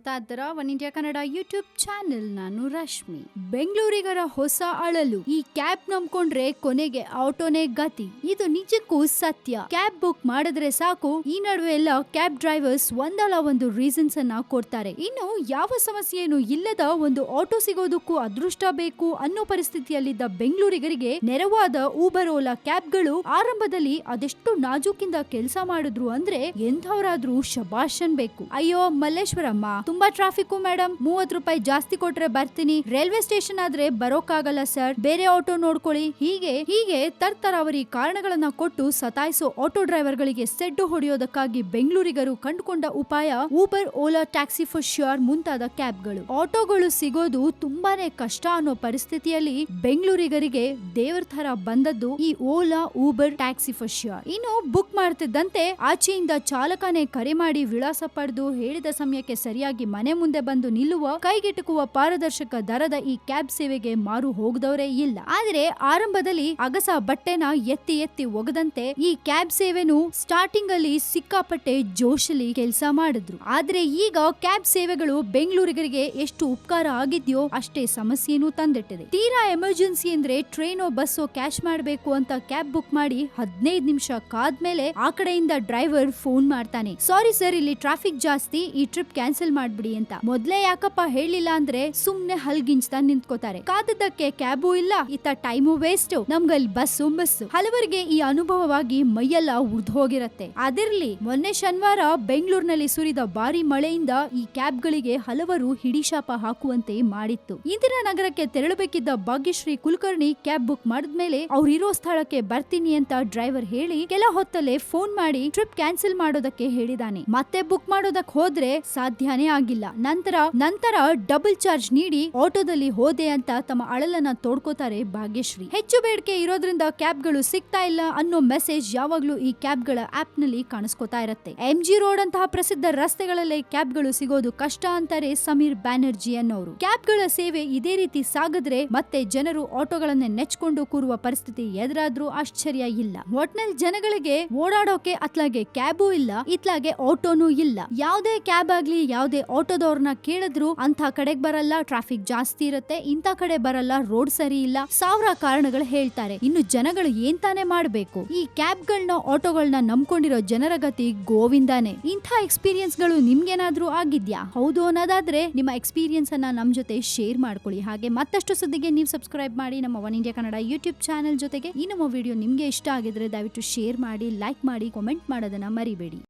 ನೋಡ್ತಾ ಇದ್ದೀರಾ one India Kannada YouTube channel. ನಾನು ರಶ್ಮಿ. ಬೆಂಗಳೂರಿಗರ ಹೊಸ ಅಳಲು, ಈ ಕ್ಯಾಬ್ ನಂಬ್ಕೊಂಡ್ರೆ ಕೊನೆಗೆ ಆಟೋನೇ ಗತಿ. ಇದು ನಿಜಕ್ಕೂ ಸತ್ಯ. ಕ್ಯಾಬ್ ಬುಕ್ ಮಾಡಿದ್ರೆ ಸಾಕು, ಈ ನಡುವೆ ಎಲ್ಲ ಕ್ಯಾಬ್ ಡ್ರೈವರ್ಸ್ ಒಂದಲ್ಲ ಒಂದು ರೀಸನ್ಸ್ ಅನ್ನ ಕೊಡ್ತಾರೆ. ಇನ್ನು ಯಾವ ಸಮಸ್ಯೆನೂ ಇಲ್ಲದ ಒಂದು ಆಟೋ ಸಿಗೋದಕ್ಕೂ ಅದೃಷ್ಟ ಬೇಕು ಅನ್ನೋ ಪರಿಸ್ಥಿತಿಯಲ್ಲಿದ್ದ ಬೆಂಗಳೂರಿಗರಿಗೆ ನೆರವಾದ ಊಬರ್ ಓಲಾ ಕ್ಯಾಬ್ಗಳು ಆರಂಭದಲ್ಲಿ ಅದೆಷ್ಟು ನಾಜೂಕಿಂದ ಕೆಲಸ ಮಾಡಿದ್ರು ಅಂದ್ರೆ ಎಂಥವರಾದ್ರೂ ಶಬಾಷ್ ಅನ್ಬೇಕು. ಅಯ್ಯೋ ಮಲ್ಲೇಶ್ವರಮ್ಮ, ತುಂಬಾ ಟ್ರಾಫಿಕ್ ಮೇಡಮ್, 30 ರೂಪಾಯಿ ಜಾಸ್ತಿ ಕೊಟ್ರೆ ಬರ್ತೀನಿ, ರೈಲ್ವೆ ಸ್ಟೇಷನ್ ಆದ್ರೆ ಬರೋಕ್ಕಾಗಲ್ಲ ಸರ್, ಬೇರೆ ಆಟೋ ನೋಡ್ಕೊಳ್ಳಿ, ಹೀಗೆ ತರ್ತರಾವರಿ ಕಾರಣಗಳನ್ನ ಕೊಟ್ಟು ಸತಾಯಿಸೋ ಆಟೋ ಡ್ರೈವರ್ ಗಳಿಗೆ ಸೆಡ್ಡು ಹೊಡೆಯೋದಕ್ಕಾಗಿ ಬೆಂಗಳೂರಿಗರು ಕಂಡುಕೊಂಡ ಉಪಾಯ Uber Ola taxi for sure ಮುಂತಾದ ಕ್ಯಾಬ್ಗಳು. ಆಟೋಗಳು ಸಿಗೋದು ತುಂಬಾನೇ ಕಷ್ಟ ಅನ್ನೋ ಪರಿಸ್ಥಿತಿಯಲ್ಲಿ ಬೆಂಗಳೂರಿಗರಿಗೆ ದೇವರ ತರ ಬಂದದ್ದು ಈ Ola Uber taxi for sure. ಇನ್ನು ಬುಕ್ ಮಾಡ್ತಿದ್ದಂತೆ ಆಚೆಯಿಂದ ಚಾಲಕನೇ ಕರೆ ಮಾಡಿ ವಿಳಾಸ ಪಡೆದು ಹೇಳಿದ ಸಮಯಕ್ಕೆ ಸರಿಯಾಗಿ ಮನೆ ಮುಂದೆ ಬಂದು ನಿಲ್ಲುವ, ಕೈಗೆಟುಕುವ ಪಾರದರ್ಶಕ ದರದ ಈ ಕ್ಯಾಬ್ ಸೇವೆಗೆ ಮಾರು ಹೋಗದವರೇ ಇಲ್ಲ. ಆದ್ರೆ ಆರಂಭದಲ್ಲಿ ಅಗಸ ಬಟ್ಟೆನ ಎತ್ತಿ ಒಗದಂತೆ ಈ ಕ್ಯಾಬ್ ಸೇವೆನು ಸ್ಟಾರ್ಟಿಂಗ್ ಅಲ್ಲಿ ಸಿಕ್ಕಾಪಟ್ಟೆ ಜೋಶಲ್ಲಿ ಕೆಲಸ ಮಾಡಿದ್ರು. ಆದ್ರೆ ಈಗ ಕ್ಯಾಬ್ ಸೇವೆಗಳು ಬೆಂಗಳೂರಿಗರಿಗೆ ಎಷ್ಟು ಉಪಕಾರ ಆಗಿದ್ಯೋ ಅಷ್ಟೇ ಸಮಸ್ಯೆನೂ ತಂದಿಟ್ಟಿದೆ. ತೀರಾ ಎಮರ್ಜೆನ್ಸಿ ಅಂದ್ರೆ ಟ್ರೈನೋ ಬಸ್ಸೋ ಕ್ಯಾಶ್ ಮಾಡಬೇಕು ಅಂತ ಕ್ಯಾಬ್ ಬುಕ್ ಮಾಡಿ 15 ನಿಮಿಷ ಕಾದ್ಮೇಲೆ ಆ ಕಡೆಯಿಂದ ಡ್ರೈವರ್ ಫೋನ್ ಮಾಡ್ತಾನೆ, ಸಾರಿ ಸರ್ ಇಲ್ಲಿ ಟ್ರಾಫಿಕ್ ಜಾಸ್ತಿ, ಈ ಟ್ರಿಪ್ ಕ್ಯಾನ್ಸಲ್ ಮಾಡ್ಬಿಡಿ ಅಂತ. ಮೊದ್ಲೇ ಯಾಕಪ್ಪ ಹೇಳಿಲ್ಲ ಅಂದ್ರೆ ಸುಮ್ನೆ ಹಲ್ಗಿಂಚ್ತಾ ನಿಂತ್ಕೋತಾರೆ. ಕಾದದ್ದಕ್ಕೆ ಕ್ಯಾಬು ಇಲ್ಲ, ಇತ್ತ ಟೈಮು ವೇಸ್ಟ್, ನಮ್ಗಲ್ಲಿ ಬಸ್ಸು. ಹಲವರಿಗೆ ಈ ಅನುಭವವಾಗಿ ಮೈಯೆಲ್ಲ ಉರ್ದು ಹೋಗಿರತ್ತೆ. ಅದಿರ್ಲಿ, ಮೊನ್ನೆ ಶನಿವಾರ ಬೆಂಗಳೂರಿನಲ್ಲಿ ಸುರಿದ ಭಾರಿ ಮಳೆಯಿಂದ ಈ ಕ್ಯಾಬ್ಗಳಿಗೆ ಹಲವರು ಹಿಡಿಶಾಪ ಹಾಕುವಂತೆ ಮಾಡಿತ್ತು. ಇಂದಿರಾ ನಗರಕ್ಕೆ ತೆರಳಬೇಕಿದ್ದ ಭಾಗ್ಯಶ್ರೀ ಕುಲಕರ್ಣಿ ಕ್ಯಾಬ್ ಬುಕ್ ಮಾಡಿದ್ಮೇಲೆ ಅವ್ರಿರೋ ಸ್ಥಳಕ್ಕೆ ಬರ್ತೀನಿ ಅಂತ ಡ್ರೈವರ್ ಹೇಳಿ ಕೆಲ ಹೊತ್ತಲ್ಲೇ ಫೋನ್ ಮಾಡಿ ಟ್ರಿಪ್ ಕ್ಯಾನ್ಸಲ್ ಮಾಡೋದಕ್ಕೆ ಹೇಳಿದಾನೆ. ಮತ್ತೆ ಬುಕ್ ಮಾಡೋದಕ್ಕೆ ಹೋದ್ರೆ ಸಾಧ್ಯನೇ ಆಗಿಲ್ಲ. ನಂತರ ಡಬಲ್ ಚಾರ್ಜ್ ನೀಡಿ ಆಟೋದಲ್ಲಿ ಹೋದೆ ಅಂತ ತಮ್ಮ ಅಳಲನ್ನ ತೋಡ್ಕೋತಾರೆ ಭಾಗ್ಯಶ್ರೀ. ಹೆಚ್ಚು ಬೇಡಿಕೆ ಇರೋದ್ರಿಂದ ಕ್ಯಾಬ್ಗಳು ಸಿಗ್ತಾ ಇಲ್ಲ ಅನ್ನೋ ಮೆಸೇಜ್ ಯಾವಾಗ್ಲೂ ಈ ಕ್ಯಾಬ್ಗಳ ಆಪ್ ನಲ್ಲಿ ಕಾಣಿಸ್ಕೋತಾ ಇರುತ್ತೆ. MG ರೋಡ್ ಅಂತಹ ಪ್ರಸಿದ್ಧ ರಸ್ತೆಗಳಲ್ಲಿ ಕ್ಯಾಬ್ಗಳು ಸಿಗೋದು ಕಷ್ಟ ಅಂತಾರೆ ಸಮೀರ್ ಬ್ಯಾನರ್ಜಿ ಅನ್ನೋರು. ಕ್ಯಾಬ್ಗಳ ಸೇವೆ ಇದೇ ರೀತಿ ಸಾಗಿದ್ರೆ ಮತ್ತೆ ಜನರು ಆಟೋಗಳನ್ನೇ ನೆಚ್ಕೊಂಡು ಕೂರುವ ಪರಿಸ್ಥಿತಿ ಎದುರಾದ್ರೂ ಆಶ್ಚರ್ಯ ಇಲ್ಲ. ಒಟ್ನಲ್ಲಿ ಜನಗಳಿಗೆ ಓಡಾಡೋಕೆ ಅತ್ಲಾಗೆ ಕ್ಯಾಬು ಇಲ್ಲ, ಇತ್ಲಾಗೆ ಆಟೋನೂ ಇಲ್ಲ. ಯಾವುದೇ ಕ್ಯಾಬ್ ಆಗ್ಲಿ ಯಾವುದೇ ಆಟೋದವ್ರನ್ನ ಕೇಳಿದ್ರು ಅಂತ ಕಡೆಗೆ ಬರಲ್ಲ, ಟ್ರಾಫಿಕ್ ಜಾಸ್ತಿ ಇರುತ್ತೆ, ಇಂತ ಕಡೆ ಬರಲ್ಲ, ರೋಡ್ ಸರಿ ಇಲ್ಲ, ಸಾವಿರ ಕಾರಣಗಳು ಹೇಳ್ತಾರೆ. ಇನ್ನು ಜನಗಳು ಏನ್ ತಾನೇ ಮಾಡ್ಬೇಕು? ಈ ಕ್ಯಾಬ್ಗಳನ್ನ ಆಟೋಗಳನ್ನ ನಂಬ್ಕೊಂಡಿರೋ ಜನರ ಗತಿ ಗೋವಿಂದಾನೆ. ಇಂಥ ಎಕ್ಸ್ಪೀರಿಯನ್ಸ್ ಗಳು ನಿಮ್ಗೇನಾದ್ರೂ ಆಗಿದ್ಯಾ? ಹೌದು ಅನ್ನೋದಾದ್ರೆ ನಿಮ್ಮ ಎಕ್ಸ್ಪೀರಿಯನ್ಸ್ ಅನ್ನ ನಮ್ ಜೊತೆ ಶೇರ್ ಮಾಡ್ಕೊಳ್ಳಿ. ಹಾಗೆ ಮತ್ತಷ್ಟು ಸುದ್ದಿಗೆ ನೀವು ಸಬ್ಸ್ಕ್ರೈಬ್ ಮಾಡಿ ನಮ್ಮ one India Kannada YouTube channel ಜೊತೆಗೆ. ಈ ನಮ್ಮ ವಿಡಿಯೋ ನಿಮ್ಗೆ ಇಷ್ಟ ಆಗಿದ್ರೆ ದಯವಿಟ್ಟು ಶೇರ್ ಮಾಡಿ, ಲೈಕ್ ಮಾಡಿ, ಕಾಮೆಂಟ್ ಮಾಡೋದನ್ನ ಮರಿಬೇಡಿ.